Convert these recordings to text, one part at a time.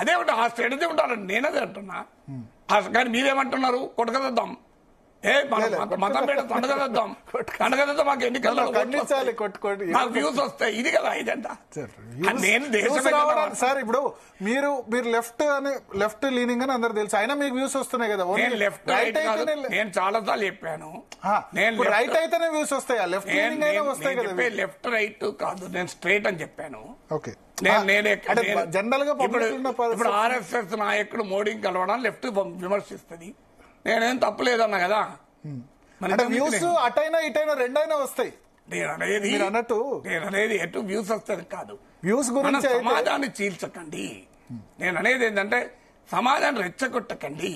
అదే ఉంటా ఆ స్ట్రాటజీ ఉంటారండి. నేనదే అంటున్నా. కానీ మీరేమంటున్నారు? కొట్టుకదద్దాం, మతం పేట తండగదద్దాం, తండగదద్దాం, మాకు ఎన్నికల్లో నాకు వ్యూస్ వస్తాయి. ఇది కదా ఇదంతా. నేను దేశం సార్ ఇప్పుడు మీరు లెఫ్ట్ లీనింగ్ అని అందరు తెలుసు, అయినా మీకు వ్యూస్ వస్తున్నాయి కదా. లెఫ్ట్ రైట్ నేను చాలా సార్లు చెప్పాను. నేను రైట్ అయితేనే వ్యూస్ వస్తాయి, లెఫ్ట్ లీనింగ్ అయినా వస్తాయి కదా. లెఫ్ట్ రైట్ కాదు, నేను స్ట్రైట్ అని చెప్పాను. ఓకే, జనరల్ గా ఇప్పుడు ఆర్ఎస్ఎస్ నాయకుడు మోడీని కలవడం లెఫ్ట్ విమర్శిస్తుంది. నేనేం తప్పులేదన్నా కదా. వ్యూస్ అటైనా ఇటైనా రెండైనా వస్తాయి. నేననేది ఎటు వ్యూస్ వస్తుంది కాదు, వ్యూస్ గురించి సమాజాన్ని చీల్చకండి. నేను అనేది ఏంటంటే సమాజాన్ని రెచ్చగొట్టకండి,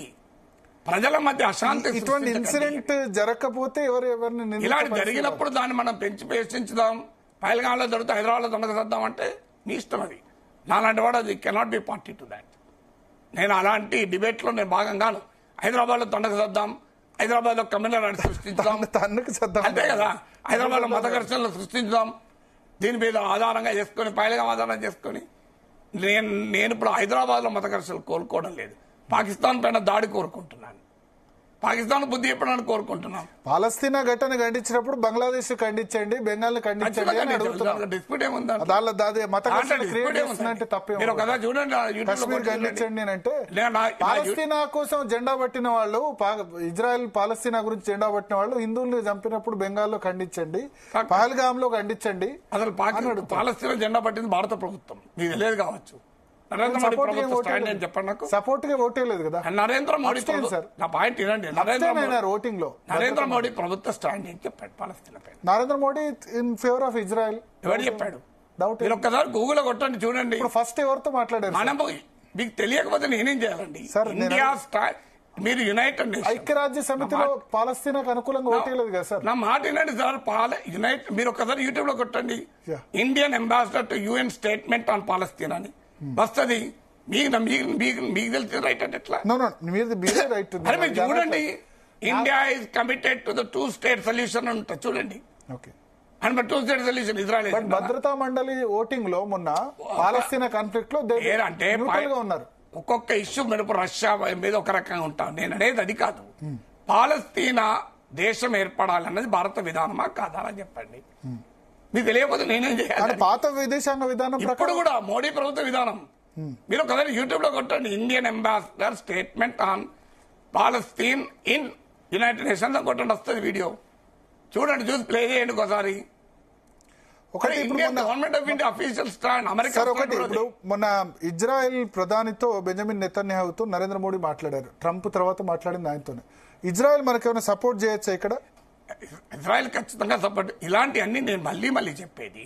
ప్రజల మధ్య అశాంతి. ఇటువంటి ఇన్సిడెంట్ జరగకపోతే ఎవరిని ఇలాంటి జరిగినప్పుడు దాన్ని మనం పెంచి పేషించుదాం. పైలగాంలో దొరికితే హైదరాబాద్లో దొంగసేద్దాం అంటే మీ ఇష్టం. అది నాలాంటి వాడు అది cannot be party to that. నేను అలాంటి డిబేట్ లో నేను భాగంగాను. హైదరాబాద్ లో తండకు సద్దాం, హైదరాబాద్ లో కమ్యూనల్ సృష్టించాం, అంతే కదా. హైదరాబాద్ లో మత ఘర్షణలు సృష్టించాం, దీని మీద ఆధారంగా చేసుకుని పైలగా ఆధారం చేసుకుని నేను ఇప్పుడు హైదరాబాద్ లో మత ఘర్షణలు కోరుకోవడం లేదు. పాకిస్తాన్ పైన దాడి కోరుకుంటున్నాను, పాకిస్తాన్ బుద్ధి చెప్పడానికి కోరుకుంటున్నాం. పాలస్తీనా ఘటన ఖండించినప్పుడు బంగ్లాదేశ్ ఖండించండి, బెంగాల్ ఖండించండి. డిస్ప్యూట్ ఏముందా? ఖండించండి అంటే పాలస్తీనా కోసం జెండా పట్టిన వాళ్ళు, ఇజ్రాయెల్ పాలస్తీనా గురించి జెండా పట్టిన వాళ్ళు హిందువుల్ని చంపినప్పుడు బెంగాల్లో ఖండించండి, పహల్గామ్ లో ఖండించండి. అసలు పాలస్తీనా జెండా పట్టింది భారత ప్రభుత్వం, మీకు తెలియదు కావచ్చు. నరేంద్ర మోడీ ప్రభుత్వం స్టాండ్ అని చెప్పండి. నాకు సపోర్ట్ గా ఓటే లేదు కదా. నరేంద్ర మోడీ నా పాయింట్ వినండి. ఓటింగ్ లో నరేంద్ర మోడీ ప్రభుత్వ స్టాండ్ అని చెప్పాడు పాలస్తీనా పైన. Narendra Modi in favour of Israel ఎవరు చెప్పాడు? మీరు ఒక్కసారి గూగుల్ కొట్టండి, చూడండి. ఫస్ట్ ఎవరితో మాట్లాడారు? మనం మీకు తెలియకపోతే నేనేం చేయాలండి? ఇండియా మీరు యునైటెడ్ నేషన్ ఐక్యరాజ్య సమితిలో పాలస్తీనాకు అనుకూలంగా ఓటేయలేదు కదా సార్. నా మాట వినండి సార్. మీరు ఒక్కసారి యూట్యూబ్ లో కొట్టండి, Indian ambassador to UN statement on Palestine అని వస్తుంది. మీకు తెలిసిన రైట్ అంటే ఎట్లా? అరే మీరు చూడండి, India is committed to the 2 state solution ఉంటుంది, చూడండి. And 2 state solution Israel. భద్రతా మండలి ఓటింగ్ లో మొన్న పాలస్తీనా కాన్ఫ్లిక్ట్ లో అంటే ఉన్నారు. ఒక్కొక్క ఇష్యూ మీద రష్యా మీద ఒక రకంగా ఉంటాం. నేను అనేది అది కాదు. పాలస్తీనా దేశం ఏర్పడాలన్నది భారత విధానమా కాదా అని చెప్పండి. మీకు తెలియకపోతే నేనేం చేయాలి? పాత విదేశాంగ విధానం ఇప్పుడు కూడా మోడీ ప్రభుత్వ విధానం. మీరు ఒకసారి యూట్యూబ్ లో కొట్టండి, Indian ambassador statement on Palestine in United nations కొట్టండి, వస్తుంది వీడియో. చూడండి, చూసి ప్లే చేయండి ఒకసారి. Government of India official stand. America ఇప్పుడు మొన్న ఇజ్రాయెల్ ప్రధానితో బెంజమిన్ నెతన్యాహుతో నరేంద్ర మోడీ మాట్లాడారు, ట్రంప్ తర్వాత మాట్లాడింది ఆయనతోనే. ఇజ్రాయెల్ మనకేమైనా సపోర్ట్ చేయొచ్చా ఇక్కడ? ఇజ్రాయెల్ ఖచ్చితంగా సపోర్ట్. ఇలాంటివన్నీ నేను మళ్ళీ చెప్పేది,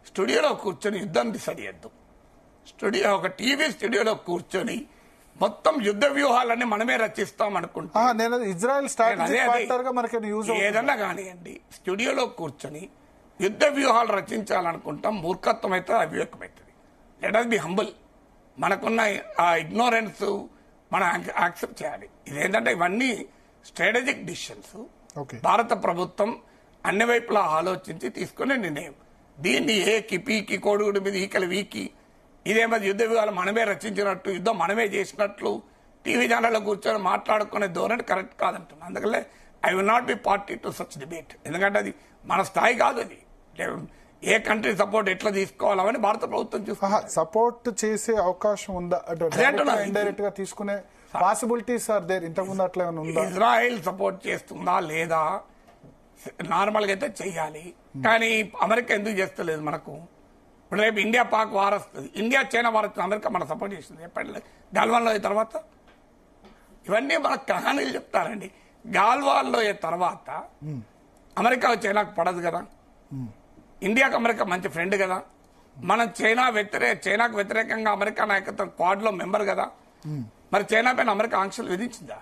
స్టూడియోలో కూర్చొని యుద్ధం డిసైడ్ చేయొద్దు. ఒక టీవీ స్టూడియోలో కూర్చొని మొత్తం యుద్ధ వ్యూహాలన్నీ మనమే రచిస్తాం అనుకుంటా. ఏదన్నా కానివ్వండి, స్టూడియోలో కూర్చొని యుద్ధ వ్యూహాలు రచించాలనుకుంటాం. మూర్ఖత్వం అయితే అవివేకం అవుతుంది. Let us be humble. మనకున్న ఆ ఇగ్నోరెన్స్ మనం యాక్సెప్ట్ చేయాలి. ఇదేంటంటే ఇవన్నీ స్ట్రాటజిక్ డిసిషన్స్. భారత ప్రభుత్వం అన్ని వైపులా ఆలోచించి తీసుకునే నిర్ణయం. దీన్ని ఏకి పీకి కోడుగుడి మీద ఈకలు వీకి ఇదేమో యుద్ధ వ్యూహాలు మనమే రచించినట్టు, యుద్ధం మనమే చేసినట్లు టీవీ ఛానల్లో కూర్చొని మాట్లాడుకునే ధోరణి కరెక్ట్ కాదంటున్నా. అందుకనే I will not be party to such debate. ఎందుకంటే అది మన స్థాయి కాదు. అది ఏ కంట్రీ సపోర్ట్ ఎట్లా తీసుకోవాలని భారత ప్రభుత్వం చూస్తుంది. సపోర్ట్ చేసే అవకాశం ఉందా? ఇండైరెక్ట్ గా తీసుకునే పాసిబిలిటీస్ ఆర్ దేర్? ఇంతకుముందు అట్లా ఏమైనా ఉందా? ఇజ్రాయెల్ సపోర్ట్ చేస్తుందా లేదా? నార్మల్ గా అయితే చెయ్యాలి, కానీ అమెరికా ఎందుకు చేస్తలేదు మనకు? ఇప్పుడు రేపు ఇండియా పాక్ వార్ వస్తుంది, ఇండియా చైనా వార్ వస్తుంది, అమెరికా మన సపోర్ట్ చేస్తుంది చెప్పండి. గాల్వాన్లో తర్వాత ఇవన్నీ మనకు కహానీలు చెప్తారండి. గాల్వాన్లో తర్వాత అమెరికా చైనాకు పడదు కదా. ఇండియాకు అమెరికా మంచి ఫ్రెండ్ కదా. మనం చైనాకు వ్యతిరేకంగా అమెరికా నాయకత్వం క్వాడ్ లో మెంబర్ కదా. మరి చైనా పైన అమెరికా ఆంక్షలు విధించిందా?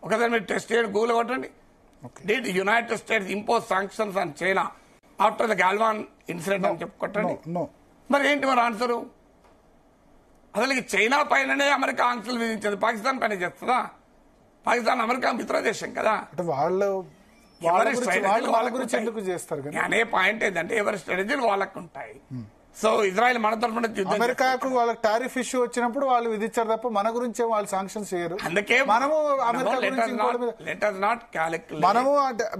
ఒకసారి మీరు టెస్ట్ చేయండి, గూగుల్ కొట్టండి. Did the United States impose sanctions on China after the Galwan incident అని చెప్పి కొట్టండి. మరి ఏంటి మరి ఆన్సరు? అసలు చైనా పైననే అమెరికా ఆంక్షలు విధించింది, పాకిస్తాన్ పైన చేస్తుందా? పాకిస్తాన్ అమెరికా మిత్ర దేశం కదా. వాళ్ళ గురించి ఎందుకు చేస్తారు? అనే పాయింట్ ఏంటంటే ఎవరి స్ట్రాటజీలు వాళ్ళకు ఉంటాయి. సో ఇజ్రాయెల్ మన తరఫున యుద్ధం అమెరికాకు వాళ్ళకి టారిఫ్ ఇష్యూ వచ్చినప్పుడు వాళ్ళు విధించారు తప్ప మన గురించి వాళ్ళు శాంక్షన్స్ చేయరు. అందుకే మనము అమెరికా గురించి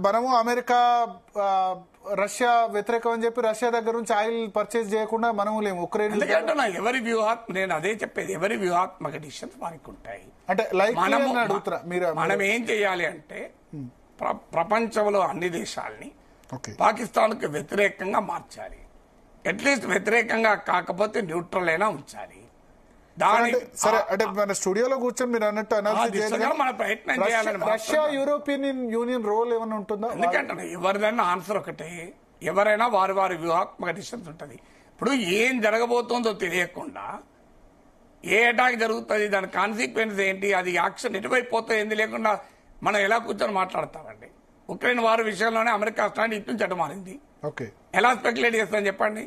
మనము అమెరికా రష్యా వ్యతిరేకం అని చెప్పి రష్యా దగ్గర నుంచి ఆయిల్ పర్చేజ్ చేయకుండా మనము లేము. ఉక్రెయిన్ ఎవరి నేను అదే చెప్పేది, ఎవరి వ్యూహాత్మక డిసిషన్స్ వారికి ఉంటాయి. అంటే అడుగుతున్నా మీరు మనం ఏం చేయాలి అంటే ప్రపంచంలో అన్ని దేశాలని పాకిస్తాన్కి వ్యతిరేకంగా మార్చాలి. అట్లీస్ట్ వ్యతిరేకంగా కాకపోతే న్యూట్రల్ అయినా ఉంచాలి. సరే అంటే మన స్టూడియోలో కూర్చొని మీరు అన్నట్టు మన ప్రయత్నం చేయాలని. రష్యా యూరోపియన్ యూనియన్ రోల్ ఏమైనా ఉంటుందా? ఎందుకంటే ఎవరిదైనా ఆన్సర్ ఒకటే, ఎవరైనా వారి వారి వ్యూహాత్మక డిసిషన్స్ ఉంటుంది. ఇప్పుడు ఏం జరగబోతుందో తెలియకుండా ఏ అటాక్ జరుగుతుంది, దాని కాన్సిక్వెన్స్ ఏంటి, అది యాక్షన్ ఎటువైపోతుంది ఏంది లేకుండా మనం ఎలా కూర్చొని మాట్లాడతామండి. ఉక్రెయిన్ వారి విషయంలోనే అమెరికా స్టాండ్ ఇటు నుంచి అటు మారింది. ఎలా స్పెక్యులేట్ చేస్తామని చెప్పండి.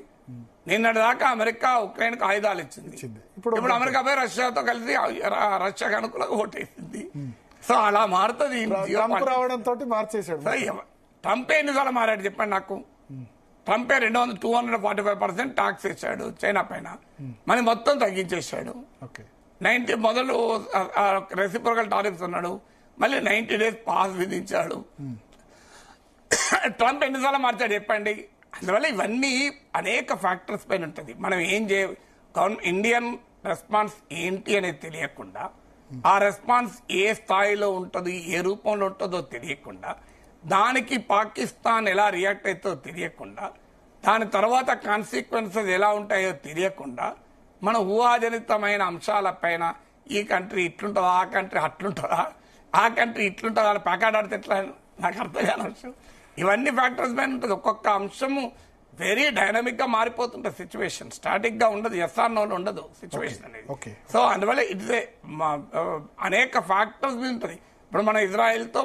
నిన్నటి దాకా అమెరికా ఉక్రెయిన్ కు ఆయుధాలు ఇచ్చింది. ఇప్పుడు అమెరికా పోయి రష్యాతో కలిసి రష్యాకు అనుకూలంగా ఓటేసింది. సో అలా మారుతుంది. రావడంతో మార్చేసాడు. ట్రంప్ ఎన్నిసార్లు మారాడు చెప్పండి నాకు. ట్రంపే 245% ట్యాక్స్ వేసాడు చైనా పైన, మరి మొత్తం తగ్గించేశాడు. 90 మొదలు రెసిప్రోకల్ టారిఫ్స్ ఉన్నాడు, మళ్ళీ 90 days పాస్ విధించాడు. ట్రంప్ ఎన్నిసార్లు మార్చాడు చెప్పండి. అందువల్ల ఇవన్నీ అనేక ఫ్యాక్టర్స్ పైన ఉంటుంది. మనం ఏం ఇండియన్ రెస్పాన్స్ ఏంటి అనేది తెలియకుండా, ఆ రెస్పాన్స్ ఏ స్థాయిలో ఉంటుంది, ఏ రూపంలో ఉంటుందో తెలియకుండా, దానికి పాకిస్తాన్ ఎలా రియాక్ట్ అవుతుందో తెలియకుండా, దాని తర్వాత కాన్సిక్వెన్సెస్ ఎలా ఉంటాయో తెలియకుండా, మన ఊహాజనితమైన అంశాలపైన ఈ కంట్రీ ఇట్లుంటుందా, ఆ కంట్రీ అట్లుంటుందా, ఆ కంట్రీ ఇట్లుంటుందా అని ప్యాకాడాడితే ఎట్లా, నాకు అర్థం కాని అంశం. ఇవన్నీ ఫ్యాక్టర్స్ పైన ఉంటుంది. ఒక్కొక్క అంశము వెరీ డైనమిక్ గా మారిపోతుంటుంది సిచ్యువేషన్. స్టాటిక్ గా ఉండదు, ఎస్ఆర్ నోలో ఉండదు సిచ్యువేషన్ అనేది. సో అందువల్ల ఇట్స్ అనేక ఫ్యాక్టర్స్ మీద ఉంటుంది. ఇప్పుడు మన ఇజ్రాయెల్ తో